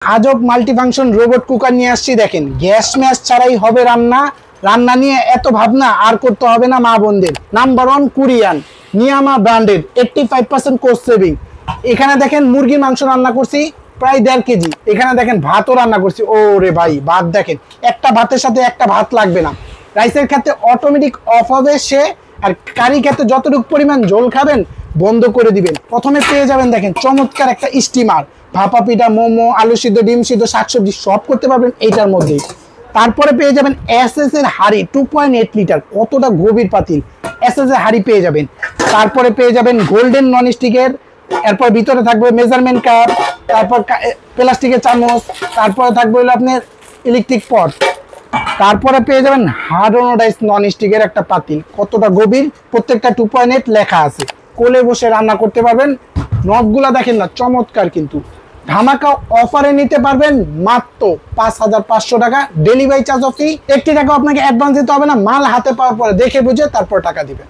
আজব multifunction robot cooker নিয়ে আসছি। দেখেন গ্যাস ম্যাস ছাড়াই হবে রান্না। রান্না নিয়ে এত ভাবনা আর করতে হবে না মা বোনদের। নাম্বার 1 কোরিয়ান নিয়ামা ব্র্যান্ডেড 85% কোস্ট সেভিং। এখানে দেখেন মুরগির মাংস রান্না করছি প্রায় 1.5 কেজি। এখানে দেখেন ভাতও রান্না করছি। ও রে ভাই, ভাত দেখেন, একটা ভাতের সাথে একটা ভাত লাগবে না। রাইসের ক্ষেত্রে অটোমেটিক অফ হবে সে, আর কারি ক্ষেত্রে যতটুকু পরিমাণ ঝোল খাবেন বন্ধ করে দিবেন। প্রথমে পেয়ে যাবেন দেখেন চমৎকার একটা স্টিমার, ভাপা পিঠা, মোমো, আলু সিদ্ধ, ডিম সিদ্ধ, শাকসবজি সব করতে পারবেন এইটার মধ্যেই। তারপরে পেয়ে যাবেন এসএস এর হাড়ি 2.8 লিটার, কতটা গভীর পাতিল, এসএস এর হাড়ি পেয়ে যাবেন। তারপরে পেয়ে যাবেন গোল্ডেন ননস্টিকের, এরপর ভিতরে থাকবে মেজারমেন্ট কাপ, তারপর প্লাস্টিকের চামচ, তারপরে থাকবে হলো আপনার ইলেকট্রিক পট। তারপরে পেয়ে যাবেন হার্ডোনাইজ ননস্টিকের একটা পাতিল, কতটা গভীর, প্রত্যেকটা 2.8 লেখা আছে। কোলে বসে রান্না করতে পারবেন। নবগুলা দেখেন না, চমৎকার। কিন্তু ধামাকা অফারে নিতে পারবেন মাত্র 5500 টাকা। Delivery charge free. 1 টাকা আপনাকে অ্যাডভান্স দিতে হবে না, মাল হাতে পাওয়ার পরে দেখে বুঝে তারপর টাকা দিবেন।